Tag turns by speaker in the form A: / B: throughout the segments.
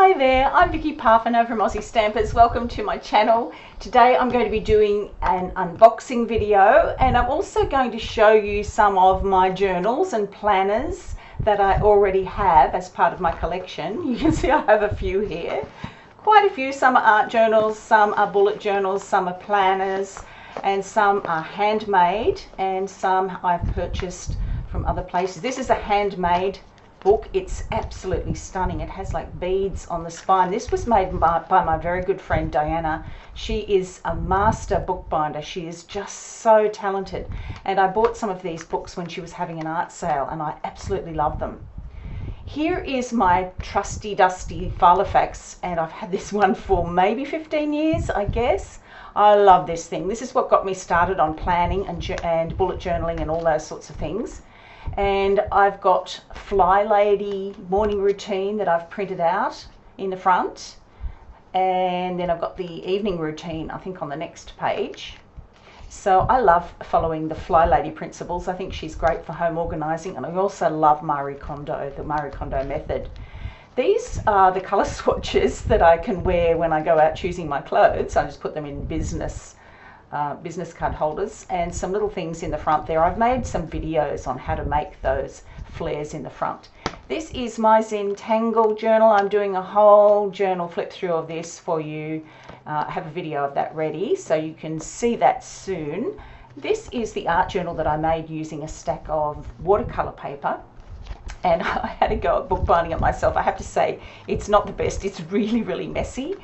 A: Hi there, I'm Vicki Parfino from Aussie Stampers. Welcome to my channel. Today I'm going to be doing an unboxing video, and I'm also going to show you some of my journals and planners that I already have as part of my collection. You can see I have a few here. Quite a few. Some are art journals, some are bullet journals, some are planners, and some are handmade, and some I've purchased from other places. This is a handmade book. It's absolutely stunning. It has like beads on the spine. This was made by my very good friend Diana. She is a master bookbinder. She is just so talented, and I bought some of these books when she was having an art sale, and I absolutely love them. Here is my trusty dusty Filofax, and I've had this one for maybe 15 years, I guess. I love this thing. This is what got me started on planning and bullet journaling and all those sorts of things. And I've got Fly Lady morning routine that I've printed out in the front, and then I've got the evening routine I think on the next page. So I love following the Fly Lady principles. I think she's great for home organizing, and I also love Marie Kondo, the Marie Kondo method. These are the color swatches that I can wear when I go out choosing my clothes. I just put them in business card holders, and some little things in the front there. I've made some videos on how to make those flares in the front. This is my Zentangle journal. I'm doing a whole journal flip through of this for you. I have a video of that ready, so you can see that soon. This is the art journal that I made using a stack of watercolor paper, and I had to go at bookbinding it myself. I have to say, it's not the best. It's really messy.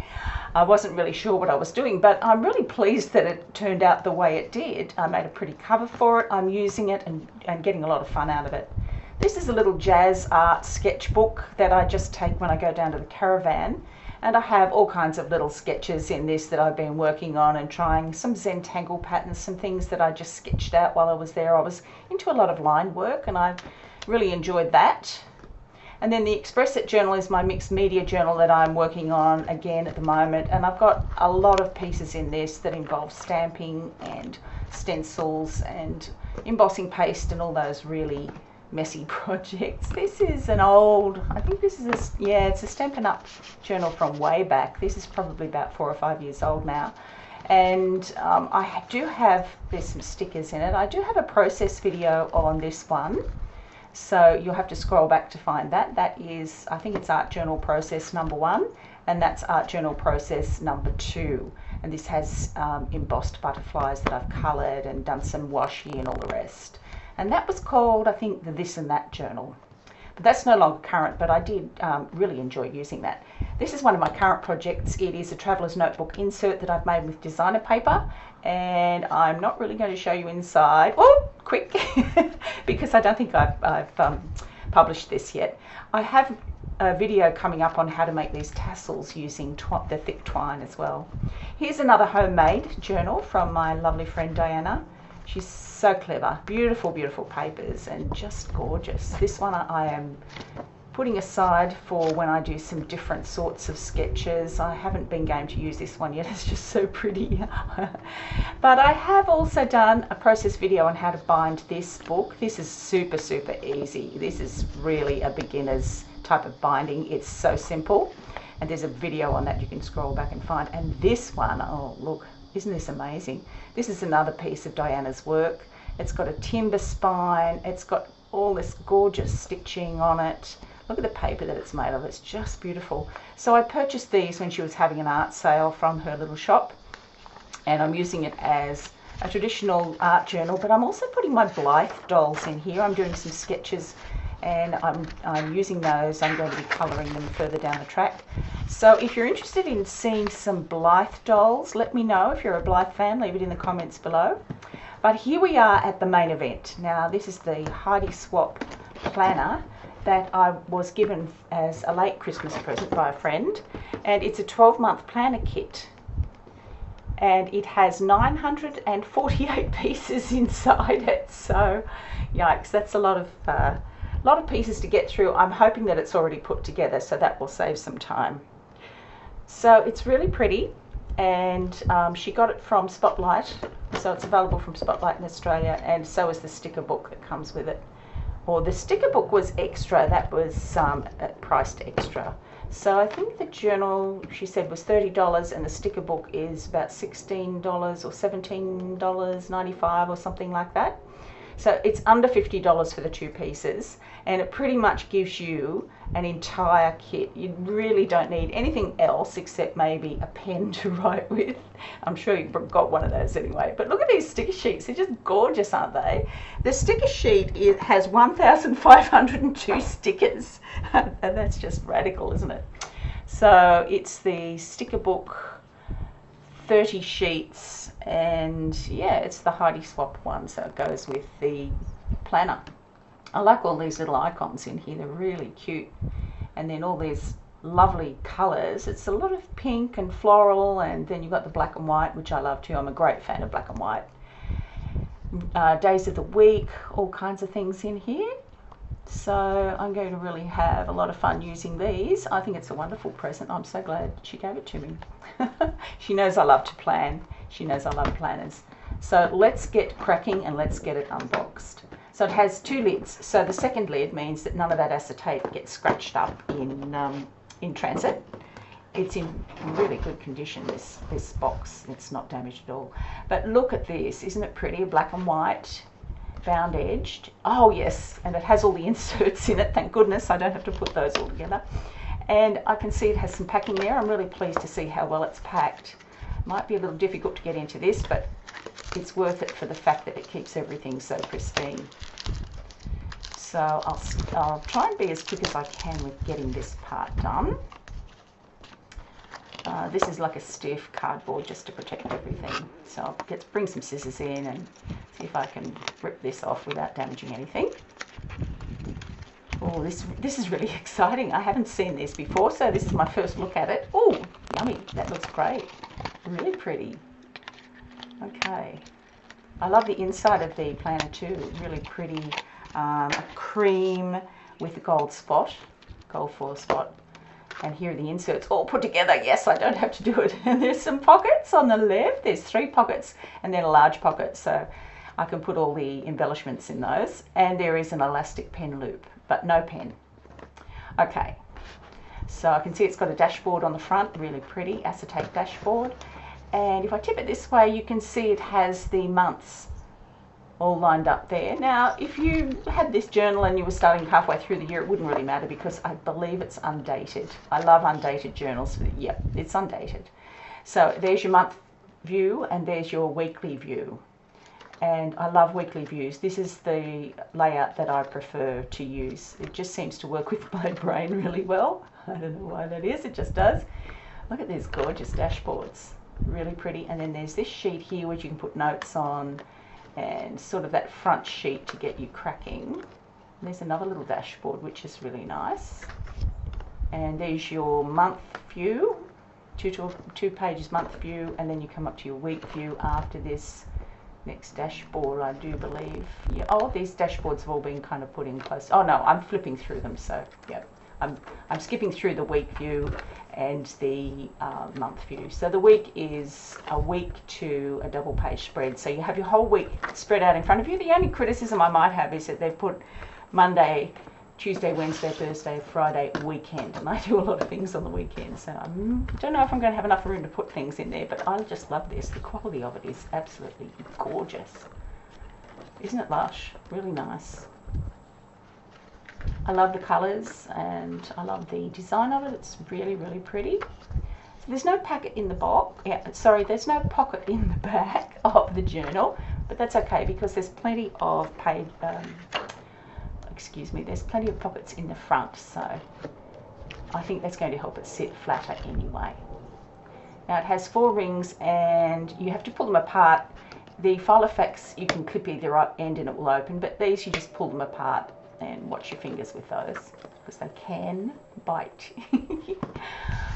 A: I wasn't really sure what I was doing, but I'm really pleased that it turned out the way it did. I made a pretty cover for it. I'm using it and getting a lot of fun out of it. This is a little jazz art sketchbook that I just take when I go down to the caravan, and I have all kinds of little sketches in this that I've been working on and trying some Zentangle patterns, some things that I just sketched out while I was there. I was into a lot of line work, and I really enjoyed that. And then the Express It journal is my mixed media journal that I'm working on again at the moment, and I've got a lot of pieces in this that involve stamping and stencils and embossing paste and all those really messy projects. This is an old, I think this is it's a Stampin' Up journal from way back. This is probably about 4 or 5 years old now, and I do have, there's some stickers in it. I do have a process video on this one, so you'll have to scroll back to find that. That is, I think it's art journal process number 1, and that's art journal process number 2. And this has embossed butterflies that I've coloured and done some washi and all the rest. And that was called, I think, the This and That journal. But that's no longer current, but I did really enjoy using that. This is one of my current projects. It is a traveller's notebook insert that I've made with designer paper, and I'm not really going to show you inside. Oh, quick, because I don't think I've published this yet. I have a video coming up on how to make these tassels using the thick twine as well. Here's another homemade journal from my lovely friend Diana. She's so clever. Beautiful papers and just gorgeous. This one I am putting aside for when I do some different sorts of sketches. I haven't been game to use this one yet. It's just so pretty. But I have also done a process video on how to bind this book. This is super easy. This is really a beginner's type of binding. It's so simple, and there's a video on that you can scroll back and find. And this one, oh look, isn't this amazing? This is another piece of Diana's work. It's got a timber spine. It's got all this gorgeous stitching on it. Look at the paper that it's made of. It's just beautiful. So I purchased these when she was having an art sale from her little shop, and I'm using it as a traditional art journal, but I'm also putting my Blythe dolls in here. I'm doing some sketches, and I'm using those. I'm going to be colouring them further down the track. So if you're interested in seeing some Blythe dolls, let me know. If you're a Blythe fan, leave it in the comments below. But here we are at the main event. Now this is the Heidi Swapp Planner that I was given as a late Christmas present by a friend, and it's a 12-month planner kit, and it has 948 pieces inside it. So yikes, that's a lot of pieces to get through. I'm hoping that it's already put together, so that will save some time. So it's really pretty, and she got it from Spotlight, so it's available from Spotlight in Australia, and so is the sticker book that comes with it. Or the sticker book was extra, that was priced extra. So I think the journal, she said, was $30 and the sticker book is about $16 or $17.95 or something like that. So it's under $50 for the 2 pieces, and it pretty much gives you an entire kit. You really don't need anything else except maybe a pen to write with. I'm sure you've got one of those anyway. But look at these sticker sheets. They're just gorgeous, aren't they? The sticker sheet has 1,502 stickers. And that's just radical, isn't it? So it's the sticker book, 30 sheets, and yeah, it's the Heidi Swapp one, so it goes with the planner. I like all these little icons in here. They're really cute. And then all these lovely colours. It's a lot of pink and floral, and then you've got the black and white, which I love too. I'm a great fan of black and white. Days of the week, all kinds of things in here. So I'm going to really have a lot of fun using these. I think it's a wonderful present. I'm so glad she gave it to me. She knows I love to plan. She knows I love planners. So let's get cracking and let's get it unboxed. So it has 2 lids. So the second lid means that none of that acetate gets scratched up in transit. It's in really good condition, this box. It's not damaged at all. But look at this. Isn't it pretty? Black and white, bound edged. Oh yes, and it has all the inserts in it. Thank goodness I don't have to put those all together. And I can see it has some packing there. I'm really pleased to see how well it's packed. Might be a little difficult to get into this, but it's worth it for the fact that it keeps everything so pristine. So I'll try and be as quick as I can with getting this part done. This is like a stiff cardboard just to protect everything. So I'll bring some scissors in and see if I can rip this off without damaging anything. Oh, this is really exciting. I haven't seen this before, so this is my first look at it. Oh, yummy. That looks great. Really pretty. Okay. I love the inside of the planner too. Really pretty. A cream with a gold spot, gold foil spot. And here are the inserts all put together. Yes, I don't have to do it. And there's some pockets on the left. There's 3 pockets and then a large pocket. So I can put all the embellishments in those. And there is an elastic pen loop, but no pen. Okay. So I can see it's got a dashboard on the front, really pretty acetate dashboard. And if I tip it this way, you can see it has the months all lined up there. Now, if you had this journal and you were starting halfway through the year, it wouldn't really matter because I believe it's undated. I love undated journals. Yep, it's undated. So there's your month view and there's your weekly view. And I love weekly views. This is the layout that I prefer to use. It just seems to work with my brain really well. I don't know why that is, it just does. Look at these gorgeous dashboards. Really pretty. And then there's this sheet here which you can put notes on, and sort of that front sheet to get you cracking. And there's another little dashboard which is really nice. And there's your month view, two pages month view, and then you come up to your week view after this next dashboard, I do believe. Yeah, all these dashboards have all been kind of put in close. Oh no, I'm flipping through them, so yeah. I'm skipping through the week view and the month view. So the week is a week to a double page spread. So you have your whole week spread out in front of you. The only criticism I might have is that they've put Monday, Tuesday, Wednesday, Thursday, Friday, weekend. And I do a lot of things on the weekend. So I don't know if I'm going to have enough room to put things in there, but I just love this. The quality of it is absolutely gorgeous. Isn't it lush? Really nice. I love the colours and I love the design of it. It's really, really pretty. So there's no packet in the box. Yeah, sorry, there's no pocket in the back of the journal, but that's okay because there's plenty of there's plenty of pockets in the front, so I think that's going to help it sit flatter anyway. Now it has 4 rings and you have to pull them apart. The file effects you can clip either end and it will open, but these you just pull them apart and watch your fingers with those because they can bite.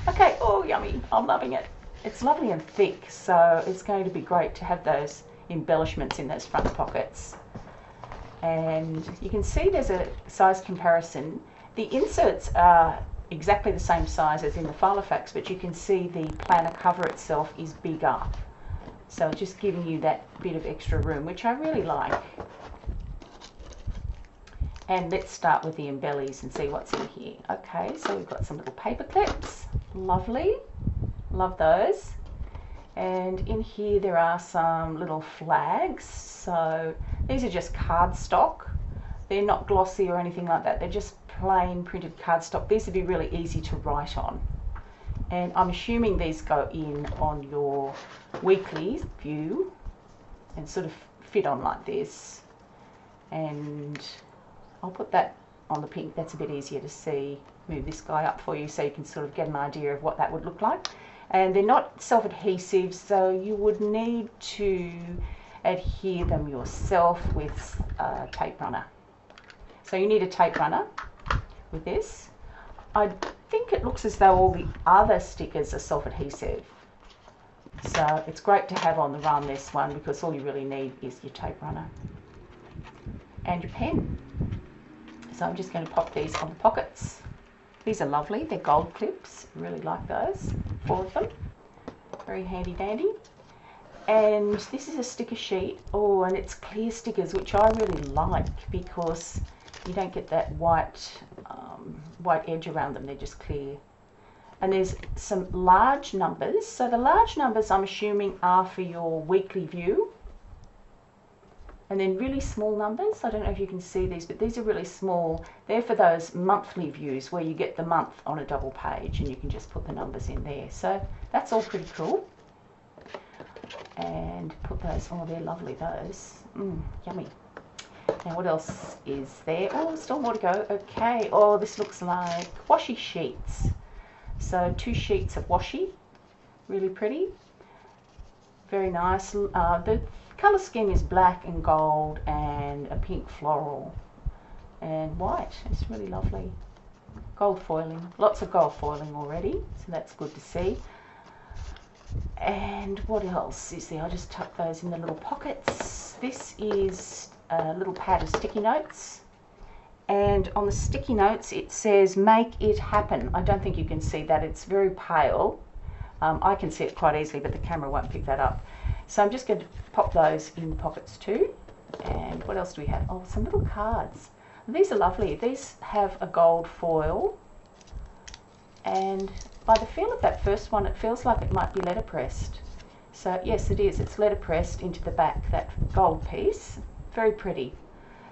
A: Okay, oh yummy, I'm loving it. It's lovely and thick, so it's going to be great to have those embellishments in those front pockets. And you can see there's a size comparison. The inserts are exactly the same size as in the file effects, but you can see the planner cover itself is bigger. So just giving you that bit of extra room, which I really like. And let's start with the embellies and see what's in here. Okay, so we've got some little paper clips. Lovely. Love those. And in here there are some little flags. So these are just cardstock. They're not glossy or anything like that. They're just plain printed cardstock. These would be really easy to write on. And I'm assuming these go in on your weekly view and sort of fit on like this. And I'll put that on the pink, that's a bit easier to see. Move this guy up for you so you can sort of get an idea of what that would look like. And they're not self-adhesive, so you would need to adhere them yourself with a tape runner. So you need a tape runner with this. I think it looks as though all the other stickers are self-adhesive. So it's great to have on the run, this one, because all you really need is your tape runner and your pen. So I'm just going to pop these on the pockets. These are lovely, they're gold clips, really like those, 4 of them, very handy dandy. And this is a sticker sheet, oh, and it's clear stickers, which I really like because you don't get that white edge around them, they're just clear. And there's some large numbers, so the large numbers I'm assuming are for your weekly view. And then really small numbers, I don't know if you can see these, but these are really small. They're for those monthly views where you get the month on a double page and you can just put the numbers in there. So that's all pretty cool. And put those, oh, they're lovely, those. Yummy. Now what else is there? Oh, still more to go. Okay, oh, this looks like washi sheets. So 2 sheets of washi, really pretty. Very nice. The colour scheme is black and gold and a pink floral and white. It's really lovely. Gold foiling, lots of gold foiling already, so that's good to see. And what else is there? I just tuck those in the little pockets. This is a little pad of sticky notes, and on the sticky notes it says make it happen. I don't think you can see that, it's very pale. I can see it quite easily, but the camera won't pick that up. So I'm just going to pop those in the pockets too. And what else do we have? Oh, some little cards. These are lovely. These have a gold foil. And by the feel of that first one, it feels like it might be letterpressed. So yes, it is. It's letterpressed into the back, that gold piece. Very pretty.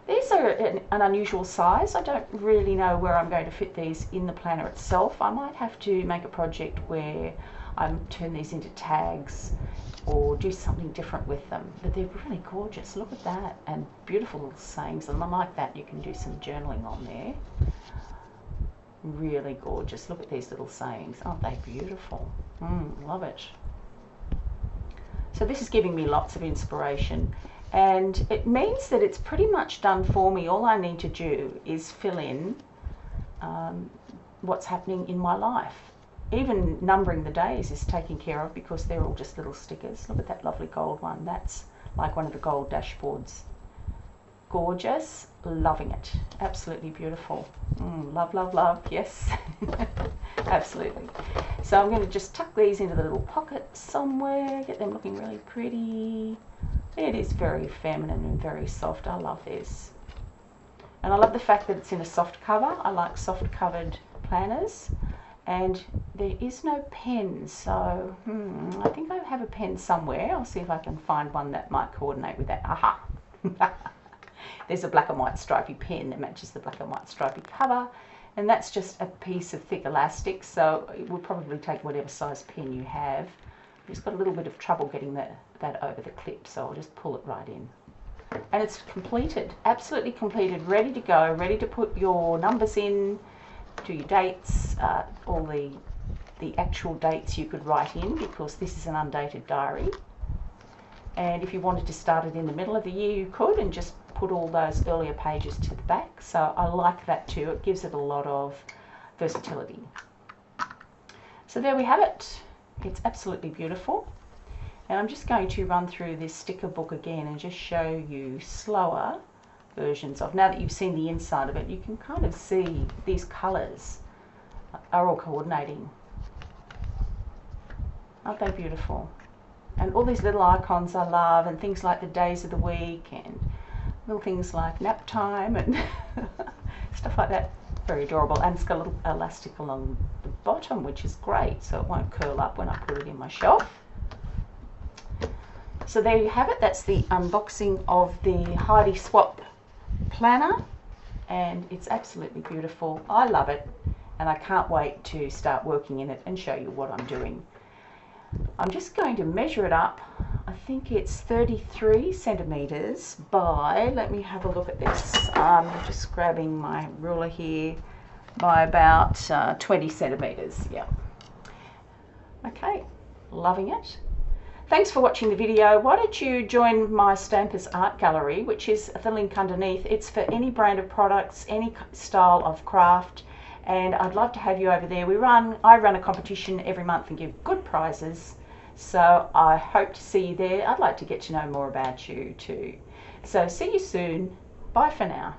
A: These are an unusual size. I don't really know where I'm going to fit these in the planner itself. I might have to make a project where I turn these into tags or do something different with them. But they're really gorgeous. Look at that. And beautiful little sayings. And I like that. You can do some journaling on there. Really gorgeous. Look at these little sayings. Aren't they beautiful? Love it. So this is giving me lots of inspiration. And it means that it's pretty much done for me. All I need to do is fill in what's happening in my life. Even numbering the days is taken care of because they're all just little stickers. Look at that lovely gold one. That's like one of the gold dashboards. Gorgeous. Loving it. Absolutely beautiful. Love, love, love. Yes. Absolutely. So I'm going to just tuck these into the little pocket somewhere. Get them looking really pretty. It is very feminine and very soft. I love this. And I love the fact that it's in a soft cover. I like soft covered planners. And there is no pen, so I think I have a pen somewhere. I'll see if I can find one that might coordinate with that. Aha! There's a black and white stripy pen that matches the black and white stripy cover, and that's just a piece of thick elastic, so it will probably take whatever size pen you have. I've just got a little bit of trouble getting that over the clip, so I'll just pull it right in. And it's completed, absolutely completed, ready to go, ready to put your numbers in, do your dates, all the actual dates you could write in, because this is an undated diary. And if you wanted to start it in the middle of the year, you could, and just put all those earlier pages to the back. So I like that too. It gives it a lot of versatility. So there we have it. It's absolutely beautiful. And I'm just going to run through this sticker book again and just show you slower versions of. Now that you've seen the inside of it, you can kind of see these colours are all coordinating. Aren't they beautiful? And all these little icons I love, and things like the days of the week and Little things like nap time and stuff like that. Very adorable, and it's got a little elastic along the bottom, which is great, so it won't curl up when I put it in my shelf. So there you have it. That's the unboxing of the Heidi Swapp Planner, and it's absolutely beautiful. I love it, and I can't wait to start working in it and show you what I'm doing. I'm just going to measure it up. I think it's 33 centimeters by, let me have a look at this. I'm just grabbing my ruler here, by about 20 centimeters. Yeah. Okay, loving it. Thanks for watching the video. Why don't you join my Stampers Art Gallery, which is the link underneath. It's for any brand of products, any style of craft, and I'd love to have you over there. I run a competition every month and give good prizes, so I hope to see you there. I'd like to get to know more about you too. So see you soon. Bye for now.